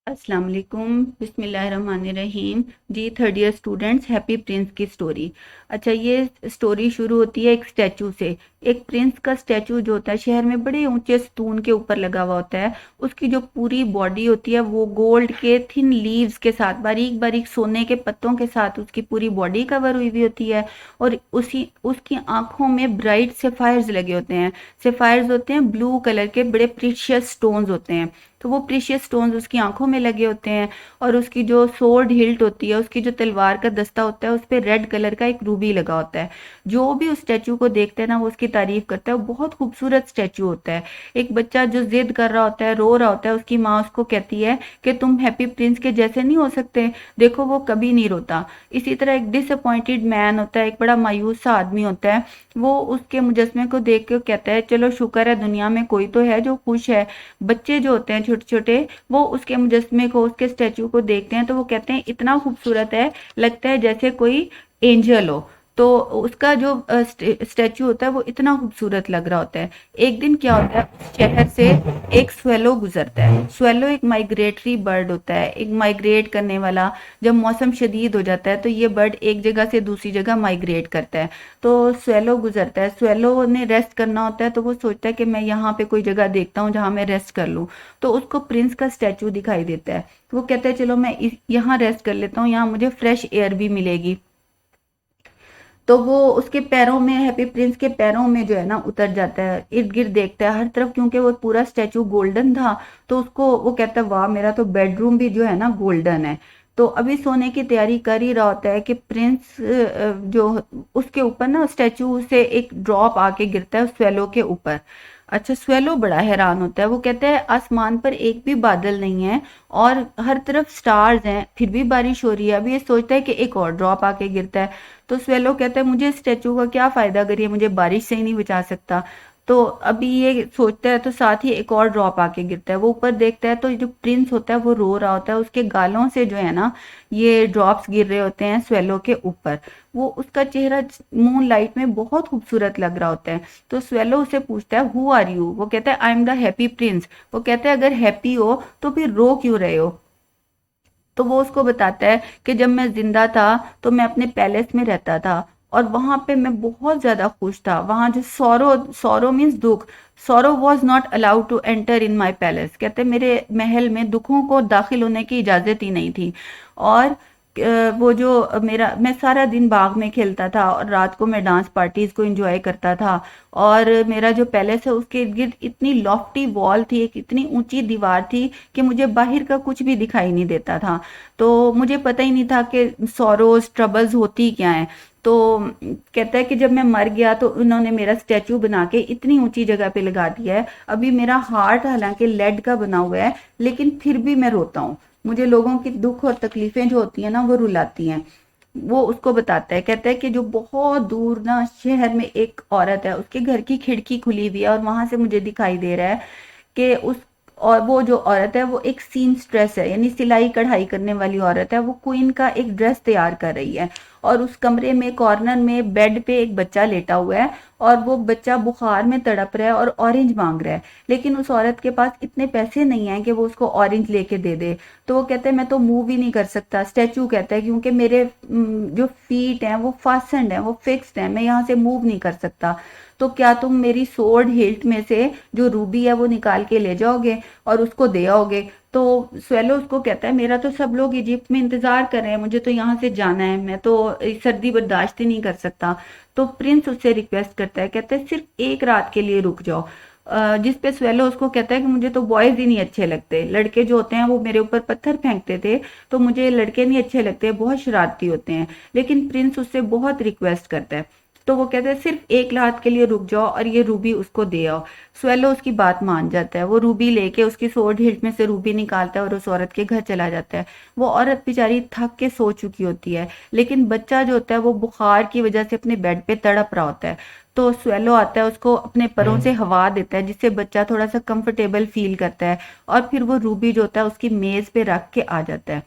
अस्सलाम वालेकुम बिस्मिल्लाहिर्रहमानिर्रहीम। जी third year students, happy prince की स्टोरी। अच्छा, ये स्टोरी शुरू होती है एक स्टैचू से। एक प्रिंस का स्टैचू जो होता है शहर में बड़े ऊंचे स्तून के ऊपर लगा हुआ होता है। उसकी जो पूरी बॉडी होती है वो गोल्ड के थिन लीव्स के साथ, बारीक बारीक सोने के पत्तों के साथ उसकी पूरी बॉडी कवर हुई हुई होती है। और उसी उसकी आंखों में ब्राइट सेफायर्स लगे होते हैं। सेफायर्स होते हैं ब्लू कलर के, बड़े प्रीशियस स्टोन्स होते हैं। तो वो प्रीशियस स्टोन्स उसकी आंखों में लगे होते हैं। और उसकी जो सोर्ड हिल्ट होती है, उसकी जो तलवार का दस्ता होता है, उस पे रेड कलर का एक रूबी लगा होता है। जो भी उस स्टैचू को देखता है ना, वो उसकी तारीफ करता है। वो बहुत खूबसूरत स्टैचू होता है। एक बच्चा जो जिद कर रहा होता है, रो रहा होता है, उसकी माँ उसको कहती है कि तुम हैप्पी प्रिंस के जैसे नहीं हो सकते। देखो वो कभी नहीं रोता। इसी तरह एक डिसअपॉइंटेड मैन होता है, एक बड़ा मायूस सा आदमी होता है। वो उसके मुजस्मे को देख के कहता है चलो शुक्र है दुनिया में कोई तो है जो खुश है। बच्चे जो होते हैं छोटे छोटे, वो उसके मुजस्मे को, उसके स्टैचू को देखते हैं तो वो कहते हैं इतना खूबसूरत है, लगता है जैसे कोई एंजल हो। तो उसका जो स्टैचू होता है वो इतना खूबसूरत लग रहा होता है। एक दिन क्या होता है, उस शहर से एक स्वेलो गुजरता है। स्वेलो एक माइग्रेटरी बर्ड होता है, एक माइग्रेट करने वाला। जब मौसम शदीद हो जाता है तो ये बर्ड एक जगह से दूसरी जगह माइग्रेट करता है। तो स्वेलो गुजरता है, स्वेलो ने रेस्ट करना होता है, तो वो सोचता है कि मैं यहाँ पे कोई जगह देखता हूँ जहाँ मैं रेस्ट कर लूँ। तो उसको प्रिंस का स्टैचू दिखाई देता है। वो कहता है चलो मैं यहाँ रेस्ट कर लेता हूँ, यहाँ मुझे फ्रेश एयर भी मिलेगी। तो वो उसके पैरों में, हैप्पी प्रिंस के पैरों में जो है ना उतर जाता है, इर्द गिर्द देखता है हर तरफ, क्योंकि वो पूरा स्टैचू गोल्डन था। तो उसको वो कहता है वाह, मेरा तो बेडरूम भी जो है ना गोल्डन है। तो अभी सोने की तैयारी कर ही रहा होता है कि प्रिंस जो उसके ऊपर ना, स्टैचू से एक ड्रॉप आके गिरता है स्वेलो के ऊपर। अच्छा, स्वेलो बड़ा हैरान होता है। वो कहता है आसमान पर एक भी बादल नहीं है और हर तरफ स्टार्स हैं, फिर भी बारिश हो रही है। अभी ये सोचता है कि एक और ड्रॉप आके गिरता है। तो स्वेलो कहता है मुझे स्टैचू का क्या फायदा अगर ये मुझे बारिश से ही नहीं बचा सकता। तो अभी ये सोचता है तो साथ ही एक और ड्रॉप आके गिरता है। वो ऊपर देखता है तो जो प्रिंस होता है वो रो रहा होता है, उसके गालों से जो है ना ये ड्रॉप्स गिर रहे होते हैं स्वेलो के ऊपर। वो उसका चेहरा मून लाइट में बहुत खूबसूरत लग रहा होता है। तो स्वेलो उसे पूछता है हु आर यू। वो कहता है I am the happy Prince. वो कहता है अगर हैप्पी हो तो फिर रो क्यों रहे हो। तो वो उसको बताता है कि जब मैं जिंदा था तो मैं अपने पैलेस में रहता था और वहां पे मैं बहुत ज्यादा खुश था। वहां जो सौरो, सौरो मीन्स दुख, sorrow was not allowed to enter in my palace. कहते मेरे महल में दुखों को दाखिल होने की इजाजत ही नहीं थी। और वो जो मेरा, मैं सारा दिन बाग में खेलता था और रात को मैं डांस पार्टीज को एंजॉय करता था। और मेरा जो पैलेस है उसके इर्द गिर्द इतनी लॉफ्टी वॉल थी, एक इतनी ऊंची दीवार थी कि मुझे बाहर का कुछ भी दिखाई नहीं देता था। तो मुझे पता ही नहीं था कि सॉरोज ट्रबल्स होती क्या है। तो कहता है कि जब मैं मर गया तो उन्होंने मेरा स्टैचू बना के इतनी ऊंची जगह पे लगा दिया है। अभी मेरा हार्ट हालांकि लेड का बना हुआ है, लेकिन फिर भी मैं रोता हूँ। मुझे लोगों की दुख और तकलीफें जो होती हैं ना वो रुलाती हैं। वो उसको बताता है, कहता है कि जो बहुत दूर ना शहर में एक औरत है, उसके घर की खिड़की खुली हुई है और वहां से मुझे दिखाई दे रहा है कि उस, और वो जो औरत है वो एक सीमस्ट्रेस है, यानी सिलाई कढ़ाई करने वाली औरत है। वो क्वीन का एक ड्रेस तैयार कर रही है। और उस कमरे में कॉर्नर में बेड पे एक बच्चा लेटा हुआ है और वो बच्चा बुखार में तड़प रहा है और ऑरेंज मांग रहा है। लेकिन उस औरत के पास इतने पैसे नहीं है कि वो उसको ऑरेंज लेके दे दे। तो वो कहते हैं मैं तो मूव ही नहीं कर सकता। स्टैचू कहता है क्योंकि मेरे जो फीट हैं वो फास्टेंड हैं, वो फिक्स्ड हैं, मैं यहाँ से मूव नहीं कर सकता। तो क्या तुम मेरी सोर्ड हिल्ट में से जो रूबी है वो निकाल के ले जाओगे और उसको दे आओगे। तो स्वेलो उसको कहता है मेरा तो सब लोग इजिप्ट में इंतजार कर रहे हैं, मुझे तो यहाँ से जाना है, मैं तो सर्दी बर्दाश्त ही नहीं कर सकता। तो प्रिंस उससे रिक्वेस्ट करता है, कहता है सिर्फ एक रात के लिए रुक जाओ। जिस पे स्वेलो उसको कहता है कि मुझे तो बॉयज ही नहीं अच्छे लगते, लड़के जो होते हैं वो मेरे ऊपर पत्थर फेंकते थे, तो मुझे लड़के नहीं अच्छे लगते, बहुत शरारती होते हैं। लेकिन प्रिंस उससे बहुत रिक्वेस्ट करता है। तो वो कहता है सिर्फ एक रात के लिए रुक जाओ और ये रूबी उसको दे आओ। स्वेलो उसकी बात मान जाता है, वो रूबी लेके उसकी सोर्ड हिल्ट में से रूबी निकालता है और उस औरत के घर चला जाता है। वो औरत बेचारी थक के सो चुकी होती है, लेकिन बच्चा जो होता है वो बुखार की वजह से अपने बेड पे तड़प रहा होता है। तो स्वेलो आता है, उसको अपने परों से हवा देता है जिससे बच्चा थोड़ा सा कंफर्टेबल फील करता है। और फिर वो रूबी जो होता है उसकी मेज पे रख के आ जाता है।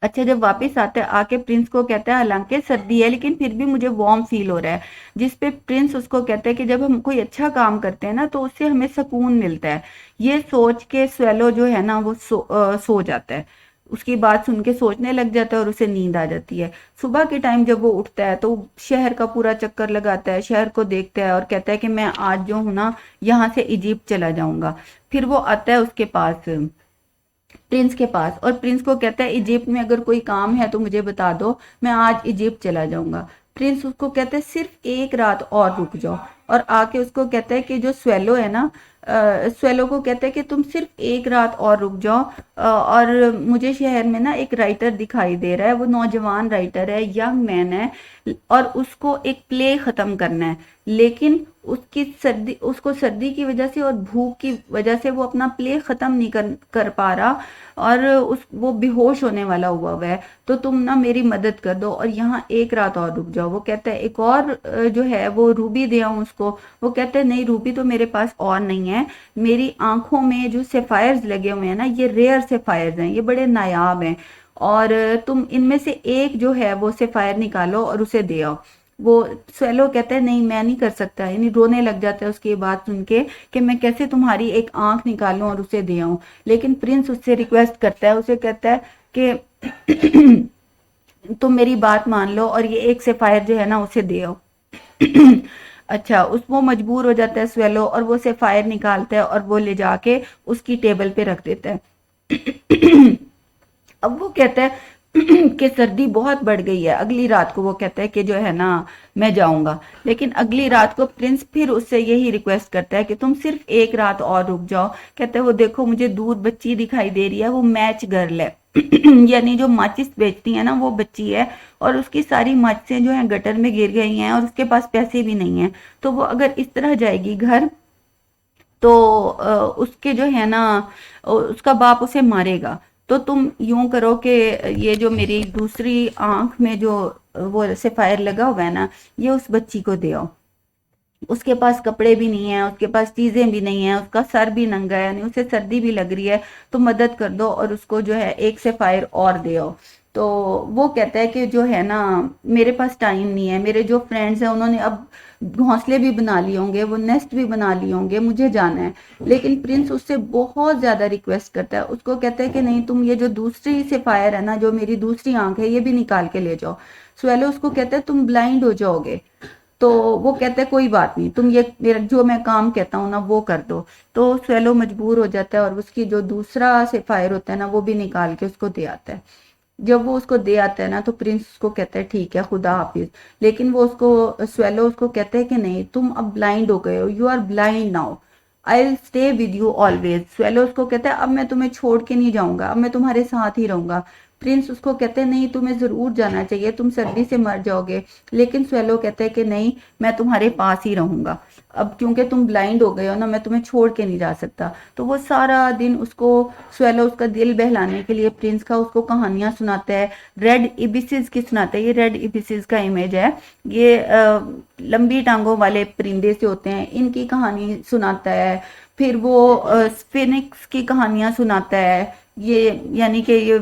अच्छा, जब वापस आता है आके प्रिंस को कहता है हालांकि सर्दी है लेकिन फिर भी मुझे वार्म फील हो रहा है, जिस पे प्रिंस उसको कहता है कि जब हम कोई अच्छा काम करते हैं ना तो उससे हमें सुकून मिलता है। ये सोच के स्वेलो जो है ना वो सो जाता है। उसकी बात सुन के सोचने लग जाता है और उसे नींद आ जाती है। सुबह के टाइम जब वो उठता है तो शहर का पूरा चक्कर लगाता है, शहर को देखता है और कहता है कि मैं आज जो हूं ना यहाँ से इजिप्ट चला जाऊंगा। फिर वो आता है उसके पास, प्रिंस के पास, और प्रिंस को कहता है इजिप्ट में अगर कोई काम है तो मुझे बता दो, मैं आज इजिप्ट चला जाऊंगा। प्रिंस उसको कहता है सिर्फ एक रात और रुक जाओ, और आके उसको कहता है कि जो स्वेलो है ना, स्वेलो को कहता है कि तुम सिर्फ एक रात और रुक जाओ, और मुझे शहर में ना एक राइटर दिखाई दे रहा है, वो नौजवान राइटर है, यंग मैन है, और उसको एक प्ले खत्म करना है, लेकिन उसको सर्दी की वजह से और भूख की वजह से वो अपना प्ले खत्म नहीं कर पा रहा, और वो बेहोश होने वाला हुआ है। तो तुम ना मेरी मदद कर दो और यहाँ एक रात और रुक जाओ। वो कहता है एक और जो है वो रूबी दे आऊं उसको। वो कहते हैं नहीं, रूबी तो मेरे पास और नहीं है, मेरी आंखों में जो सेफायर्स लगे हुए हैं ना, ये रेयर सेफायर्स हैं, ये बड़े नायाब हैं, और तुम इनमें से एक जो है वो सेफायर निकालो और उसे दे आओ। वो स्वेलो कहता है नहीं मैं नहीं कर सकता, यानी रोने लग जाता है उसकी बात सुन के कि मैं कैसे तुम्हारी एक आंख निकालूं और उसे दे आऊं। लेकिन प्रिंस उससे रिक्वेस्ट करता है, उसे कहता है कि तुम मेरी बात मान लो और ये एक सेफायर जो है ना उसे दे आओ। अच्छा, उस वो मजबूर हो जाता है स्वेलो, और वो सेफायर निकालता है और वो ले जाके उसकी टेबल पे रख देता है। अब वो कहता है कि सर्दी बहुत बढ़ गई है। अगली रात को वो कहता है कि जो है ना मैं जाऊंगा, लेकिन अगली रात को प्रिंस फिर उससे यही रिक्वेस्ट करता है कि तुम सिर्फ एक रात और रुक जाओ। कहता है वो देखो मुझे दूर बच्ची दिखाई दे रही है, वो मैच गर्ल है। यानी जो माचिस बेचती है ना वो बच्ची है, और उसकी सारी माचिसें जो है गटर में गिर गई हैं और उसके पास पैसे भी नहीं है। तो वो अगर इस तरह जाएगी घर तो उसके जो है ना उसका बाप उसे मारेगा। तो तुम यूं करो कि ये जो मेरी दूसरी आंख में जो वो सफायर लगा हुआ है ना, ये उस बच्ची को दे आओ। उसके पास कपड़े भी नहीं है, उसके पास चीजें भी नहीं है, उसका सर भी नंगा है, यानी उसे सर्दी भी लग रही है, तो मदद कर दो और उसको जो है एक से फायर और दे आओ। तो वो कहता है कि जो है ना मेरे पास टाइम नहीं है, मेरे जो फ्रेंड्स हैं उन्होंने अब घोंसले भी बना लिए होंगे, वो नेस्ट भी बना लिए होंगे, मुझे जाना है। लेकिन प्रिंस उससे बहुत ज्यादा रिक्वेस्ट करता है, उसको कहता है कि नहीं तुम ये जो दूसरी से फायर है ना, जो मेरी दूसरी आंख है, ये भी निकाल के ले जाओ। स्वेलो उसको कहता है तुम ब्लाइंड हो जाओगे। तो वो कहता है कोई बात नहीं, तुम ये मेरा जो मैं काम कहता हूँ ना वो कर दो। तो स्वेलो मजबूर हो जाता है और उसकी जो दूसरा सेफायर होता है ना वो भी निकाल के उसको दे आता है। जब वो उसको दे आता है ना तो प्रिंस उसको कहता है ठीक है खुदा हाफिज। लेकिन वो उसको स्वेलो उसको कहता है कि नहीं तुम अब ब्लाइंड हो गए हो, you are blind now, I will stay with you always. Swallow उसको कहता है अब मैं तुम्हें छोड़ के नहीं जाऊंगा, अब मैं तुम्हारे साथ ही रहूंगा। प्रिंस उसको कहते हैं नहीं तुम्हें जरूर जाना चाहिए, तुम सर्दी से मर जाओगे। लेकिन स्वेलो कहते हैं कि नहीं मैं तुम्हारे पास ही रहूंगा, अब क्योंकि तुम ब्लाइंड हो गए हो ना, मैं तुम्हें छोड़ के नहीं जा सकता। तो वो सारा दिन उसको स्वेलो उसका दिल बहलाने के लिए प्रिंस का उसको कहानियां सुनाता है। रेड इबिसिस की सुनाता है, ये रेड इबिसिस का इमेज है, ये लंबी टांगों वाले परिंदे से होते हैं, इनकी कहानी सुनाता है। फिर वो स्फिनिक्स की कहानियां सुनाता है, ये यानी कि ये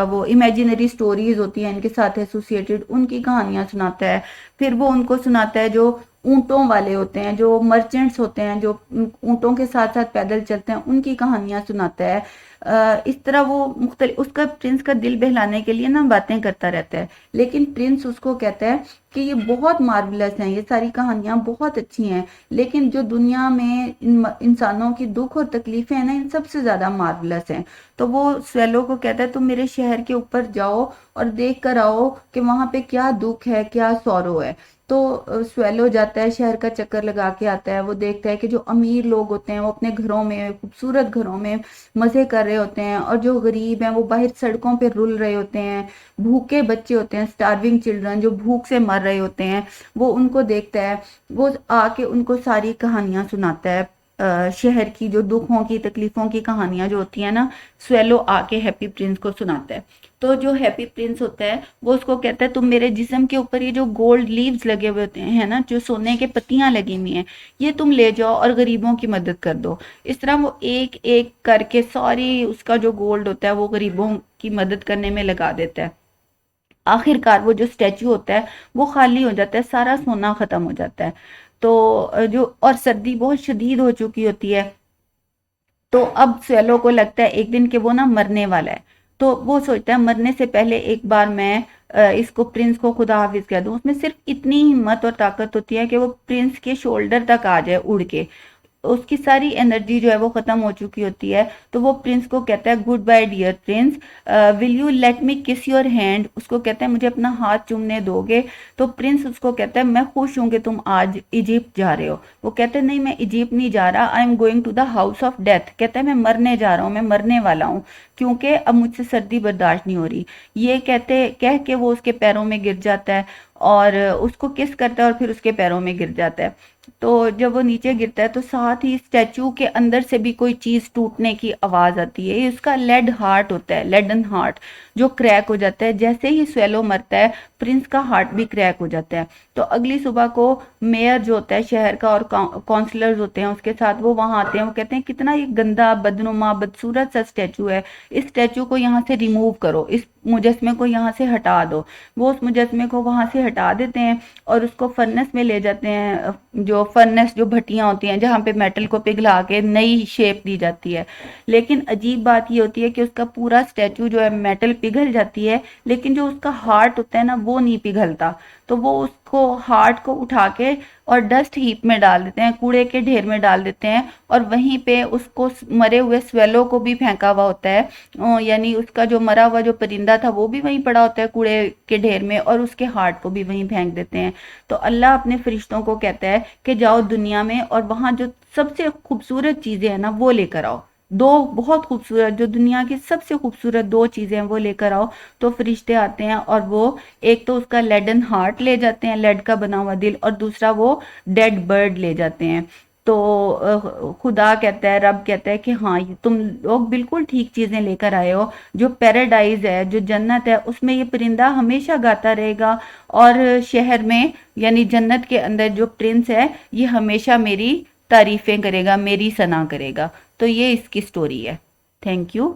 वो इमेजिनरी स्टोरीज होती हैं इनके साथ एसोसिएटेड, उनकी कहानियां सुनाता है। फिर वो उनको सुनाता है जो ऊंटों वाले होते हैं, जो मर्चेंट्स होते हैं, जो ऊंटों के साथ साथ पैदल चलते हैं, उनकी कहानियां सुनाता है। इस तरह वो मुख्तलिफ उसका प्रिंस का दिल बहलाने के लिए ना बातें करता रहता है। लेकिन प्रिंस उसको कहता है कि ये बहुत मार्वलस हैं, ये सारी कहानियां बहुत अच्छी हैं, लेकिन जो दुनिया में इंसानों की दुख और तकलीफें हैं ना, इन सबसे ज्यादा मार्वलस हैं। तो वो स्वेलो को कहता है तुम मेरे शहर के ऊपर जाओ और देख कर आओ कि वहां पे क्या दुख है, क्या सौरो है। तो स्वेलो जाता है, शहर का चक्कर लगा के आता है। वो देखता है कि जो अमीर लोग होते हैं वो अपने घरों में, खूबसूरत घरों में मजे कर रहे होते हैं, और जो गरीब हैं वो बाहर सड़कों पे रुल रहे होते हैं। भूखे बच्चे होते हैं, स्टार्विंग चिल्ड्रन, जो भूख से मर रहे होते हैं, वो उनको देखता है। वो आके उनको सारी कहानियां सुनाता है। शहर की जो दुखों की तकलीफों की कहानियां जो होती है ना, स्वेलो आके हैप्पी प्रिंस को सुनाता है। तो जो हैप्पी प्रिंस होता है वो उसको कहता है तुम मेरे जिस्म के ऊपर ये जो गोल्ड लीव्स लगे हुए होते हैं ना, जो सोने के पत्तियां लगी हुई हैं, ये तुम ले जाओ और गरीबों की मदद कर दो। इस तरह वो एक एक करके सारी उसका जो गोल्ड होता है वो गरीबों की मदद करने में लगा देता है। आखिरकार वो जो स्टैचू होता है वो खाली हो जाता है, सारा सोना खत्म हो जाता है। तो जो और सर्दी बहुत शदीद हो चुकी होती है, तो अब स्वेलो को लगता है एक दिन कि वो ना मरने वाला है। तो वो सोचता है मरने से पहले एक बार मैं इसको प्रिंस को खुदा हाफिज कह दूं। उसमें सिर्फ इतनी हिम्मत और ताकत होती है कि वो प्रिंस के शोल्डर तक आ जाए उड़ के। उसकी सारी एनर्जी जो है वो खत्म हो चुकी होती है। तो वो प्रिंस को कहता है good bye dear prince, will you let me kiss your hand. उसको कहता है मुझे अपना हाथ चूमने दोगे। तो प्रिंस उसको कहता है मैं खुश हूं कि तुम आज इजिप्ट जा रहे हो। वो कहते हैं नहीं मैं इजिप्ट नहीं जा रहा, I am going to the house of death. कहता है मैं मरने जा रहा हूँ, मैं मरने वाला हूँ, क्योंकि अब मुझसे सर्दी बर्दाश्त नहीं हो रही। ये कहते कह के वो उसके पैरों में गिर जाता है और उसको किस करता है और फिर उसके पैरों में गिर जाता है। तो जब वो नीचे गिरता है तो साथ ही स्टैचू के अंदर से भी कोई चीज टूटने की आवाज आती है। ये उसका लेड हार्ट होता है, लेडन हार्ट, जो क्रैक हो जाता है। जैसे ही स्वेलो मरता है प्रिंस का हार्ट भी क्रैक हो जाता है। तो अगली सुबह को मेयर जो होता है शहर का और काउंसलर्स होते हैं उसके साथ, वो वहां आते हैं। वो कहते हैं कितना ये गंदा बदनुमा बदसूरत सा स्टैचू है, इस स्टैचू को यहाँ से रिमूव करो, इस मुजस्मे को यहाँ से हटा दो। वो उस मुजस्मे को वहां से हटा देते हैं और उसको फर्नेस में ले जाते हैं। जो फर्नेस जो भट्टियां होती हैं जहाँ पे मेटल को पिघला के नई शेप दी जाती है। लेकिन अजीब बात ये होती है कि उसका पूरा स्टैचू जो है मेटल पिघल जाती है, लेकिन जो उसका हार्ट होता है ना वो नहीं पिघलता। तो वो उसको हार्ट को उठा के और डस्ट हीप में डाल देते हैं, कूड़े के ढेर में डाल देते हैं। और वहीं पे उसको मरे हुए स्वेलो को भी फेंका हुआ होता है, यानी उसका जो मरा हुआ जो परिंदा था वो भी वहीं पड़ा होता है कूड़े के ढेर में, और उसके हार्ट को भी वहीं फेंक देते हैं। तो अल्लाह अपने फरिश्तों को कहता है कि जाओ दुनिया में और वहां जो सबसे खूबसूरत चीजें हैं ना वो लेकर आओ। दो बहुत खूबसूरत, जो दुनिया की सबसे खूबसूरत दो चीजें हैं वो लेकर आओ। तो फरिश्ते आते हैं और वो एक तो उसका लेडन हार्ट ले जाते हैं, लेड का बना हुआ दिल, और दूसरा वो डेड बर्ड ले जाते हैं। तो खुदा कहता है, रब कहता है कि हाँ ये तुम लोग बिल्कुल ठीक चीजें लेकर आए हो। जो पैराडाइज है, जो जन्नत है, उसमें ये परिंदा हमेशा गाता रहेगा। और शहर में यानी जन्नत के अंदर जो प्रिंस है ये हमेशा मेरी तारीफें करेगा, मेरी सना करेगा। तो ये इसकी स्टोरी है। Thank you.